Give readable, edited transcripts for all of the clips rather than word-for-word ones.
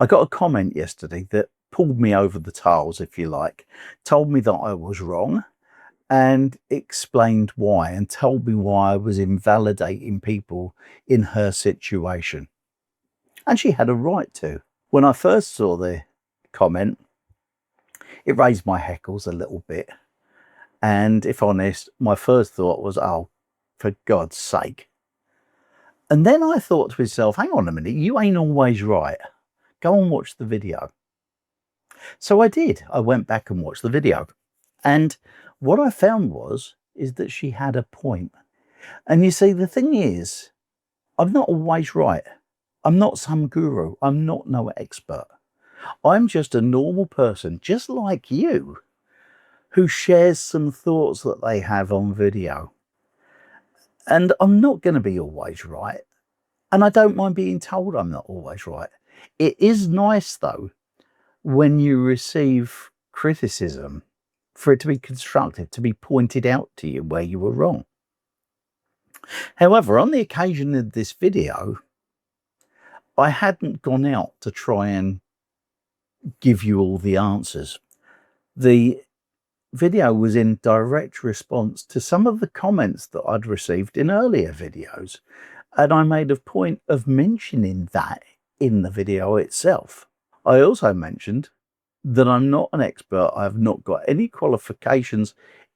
I got a comment yesterday that pulled me over the tiles, if you like, told me that I was wrong and explained why and told me why I was invalidating people in her situation. And she had a right to. When I first saw the comment, it raised my hackles a little bit. And if honest, my first thought was, oh, for God's sake. And then I thought to myself, hang on a minute, you ain't always right. Go and watch the video. So I did. I went back and watched the video. And what I found is that she had a point. And you see, the thing is, I'm not always right. I'm not some guru. I'm not no expert. I'm just a normal person, just like you, who shares some thoughts that they have on video. And I'm not going to be always right. And I don't mind being told I'm not always right. It is nice, though, when you receive criticism, for it to be constructive, to be pointed out to you where you were wrong. However, on the occasion of this video, I hadn't gone out to try and give you all the answers. The video was in direct response to some of the comments that I'd received in earlier videos, and I made a point of mentioning that in the video itself. I also mentioned that I'm not an expert. I've not got any qualifications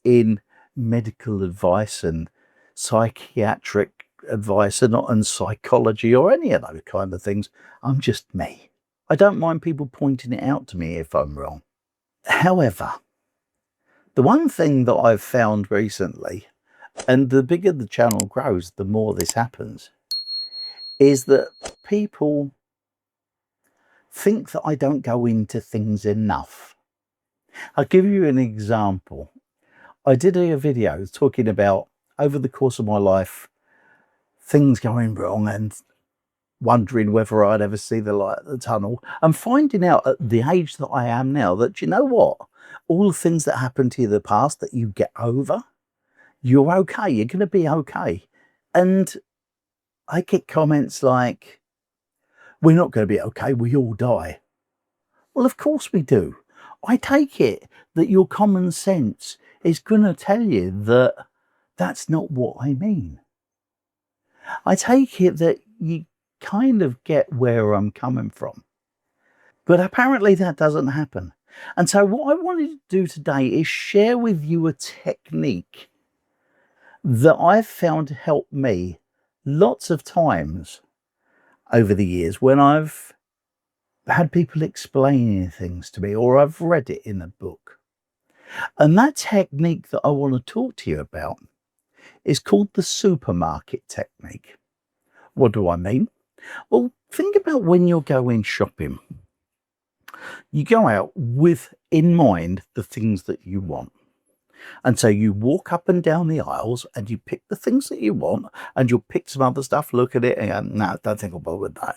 in medical advice and psychiatric advice and psychology or any of those kind of things. I'm just me. I don't mind people pointing it out to me if I'm wrong. However, the one thing that I've found recently, and the bigger the channel grows, the more this happens, is that people think that I don't go into things enough. I'll give you an example. I did a video talking about, over the course of my life, things going wrong and wondering whether I'd ever see the light at the tunnel, and finding out at the age that I am now that, you know what, all the things that happened to you in the past that you get over, you're okay, you're going to be okay. And I get comments like, we're not going to be okay, we all die. Well, of course we do. I take it that your common sense is going to tell you that that's not what I mean. I take it that you kind of get where I'm coming from. But apparently that doesn't happen. And so what I wanted to do today is share with you a technique that I've found to help me lots of times over the years when I've had people explaining things to me or I've read it in a book. And that technique that I want to talk to you about is called the supermarket technique. What do I mean? Well, think about when you're going shopping. You go out with in mind the things that you want. And so you walk up and down the aisles and you pick the things that you want, and you'll pick some other stuff, look at it and go, no, don't think I'll bother with that.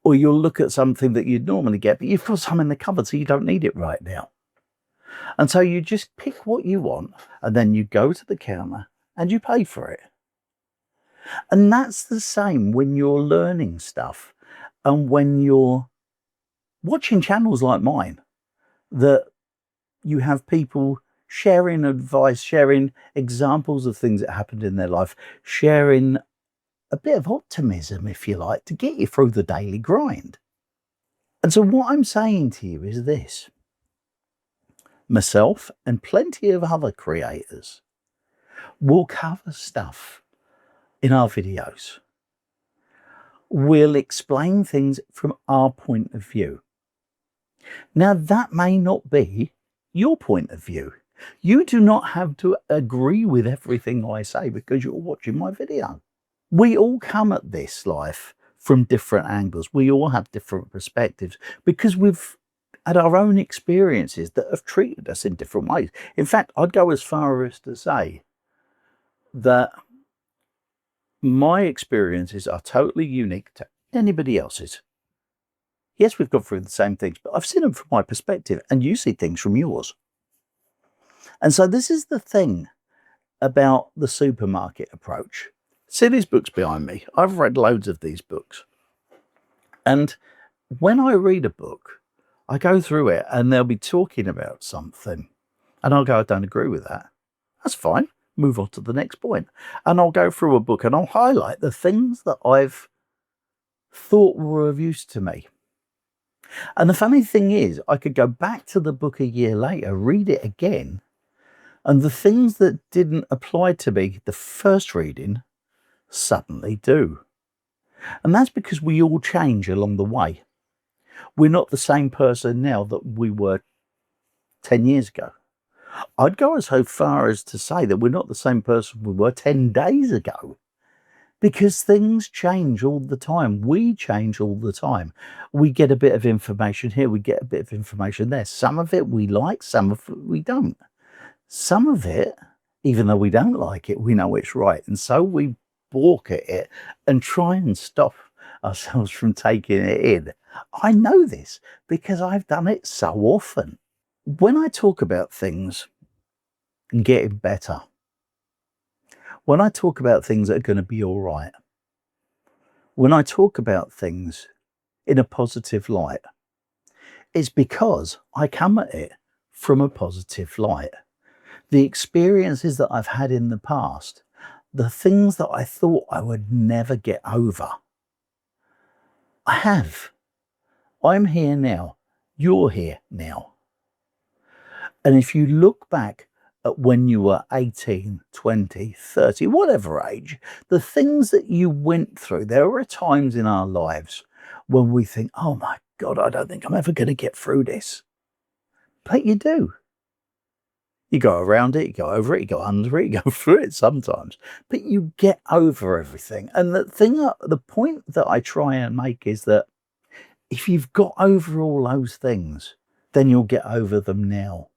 Or you'll look at something that you'd normally get, but you've got some in the cupboard, so you don't need it right now. And so you just pick what you want, and then you go to the counter and you pay for it. And that's the same when you're learning stuff and when you're watching channels like mine, that you have people sharing advice, sharing examples of things that happened in their life, sharing a bit of optimism, if you like, to get you through the daily grind. And so what I'm saying to you is this. Myself and plenty of other creators will cover stuff in our videos. We'll explain things from our point of view. Now, that may not be your point of view. You do not have to agree with everything I say because you're watching my video. We all come at this life from different angles. We all have different perspectives because we've had our own experiences that have treated us in different ways. In fact, I'd go as far as to say that my experiences are totally unique to anybody else's. Yes, we've gone through the same things, but I've seen them from my perspective and you see things from yours. And so this is the thing about the supermarket approach. See these books behind me? I've read loads of these books. And when I read a book, I go through it and they'll be talking about something, and I'll go, I don't agree with that. That's fine. Move on to the next point. And I'll go through a book and I'll highlight the things that I've thought were of use to me. And the funny thing is, I could go back to the book a year later, read it again, and the things that didn't apply to me the first reading suddenly do. And that's because we all change along the way. We're not the same person now that we were 10 years ago. I'd go so far as to say that we're not the same person we were 10 days ago, because things change all the time. We change all the time. We get a bit of information here, we get a bit of information there. Some of it we like, some of it we don't. Some of it, even though we don't like it, we know it's right. And so we balk at it and try and stop ourselves from taking it in. I know this because I've done it so often. When I talk about things getting better, when I talk about things that are going to be all right, when I talk about things in a positive light, it's because I come at it from a positive light. The experiences that I've had in the past, the things that I thought I would never get over, I have. I'm here now. You're here now. And if you look back at when you were 18, 20, 30, whatever age, the things that you went through, there are times in our lives when we think, oh my God, I don't think I'm ever going to get through this. But you do. You go around it, you go over it, you go under it, you go through it sometimes, but you get over everything. And the point that I try and make is that if you've got over all those things, then you'll get over them now.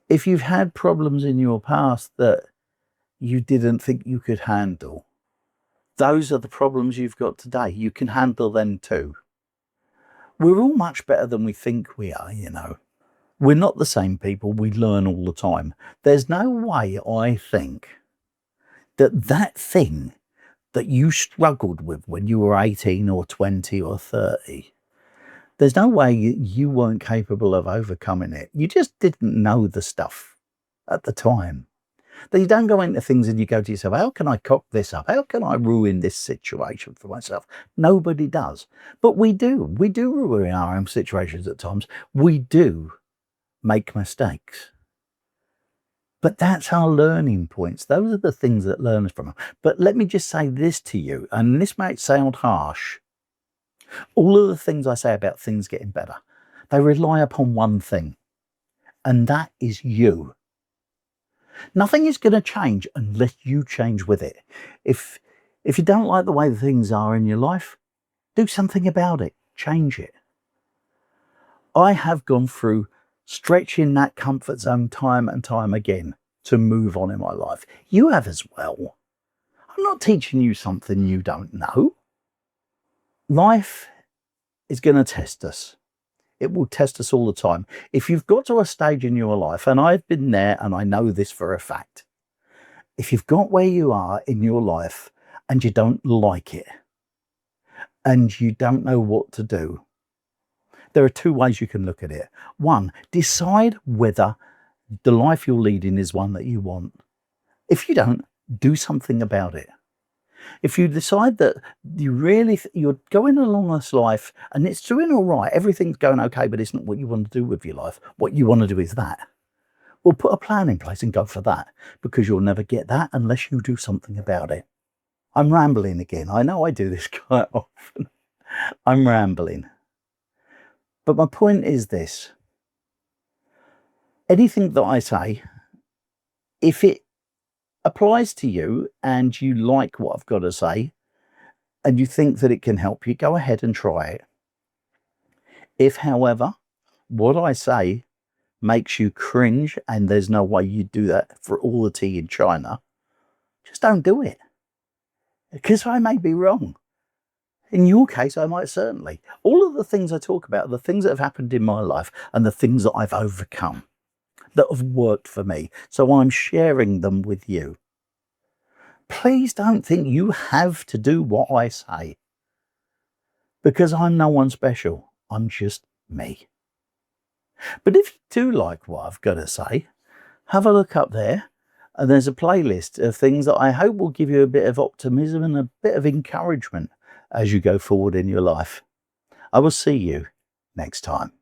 If you've had problems in your past that you didn't think you could handle, those are the problems you've got today. You can handle them too. We're all much better than we think we are, you know. We're not the same people. We learn all the time. There's no way, I think, that thing that you struggled with when you were 18 or 20 or 30, there's no way you weren't capable of overcoming it. You just didn't know the stuff at the time. That you don't go into things and you go to yourself, how can I cock this up? How can I ruin this situation for myself? Nobody does. But we do. We do ruin our own situations at times. We do make mistakes. But that's our learning points. Those are the things that learn us from them. But let me just say this to you, and this might sound harsh. All of the things I say about things getting better, they rely upon one thing, and that is you. Nothing is going to change unless you change with it. If you don't like the way things are in your life, do something about it. Change it. I have gone through stretching that comfort zone time and time again to move on in my life. You have as well. I'm not teaching you something you don't know. Life is going to test us. It will test us all the time. If you've got to a stage in your life, and I've been there and I know this for a fact, if you've got where you are in your life and you don't like it and you don't know what to do, there are two ways you can look at it. One, decide whether the life you're leading is one that you want. If you don't, do something about it. If you decide that you're going along this life and it's doing all right, everything's going okay, but it's not what you want to do with your life. What you want to do is that. Well, put a plan in place and go for that, because you'll never get that unless you do something about it. I'm rambling again. I know I do this quite often. I'm rambling. But my point is this. Anything that I say, if it applies to you and you like what I've got to say and you think that it can help you, go ahead and try it. If, however, what I say makes you cringe and there's no way you do that for all the tea in China, just don't do it. Because I may be wrong. In your case, I might certainly. All of the things I talk about are the things that have happened in my life and the things that I've overcome that have worked for me. So I'm sharing them with you. Please don't think you have to do what I say. because I'm no one special. I'm just me. But if you do like what I've got to say, have a look up there, and there's a playlist of things that I hope will give you a bit of optimism and a bit of encouragement as you go forward in your life. I will see you next time.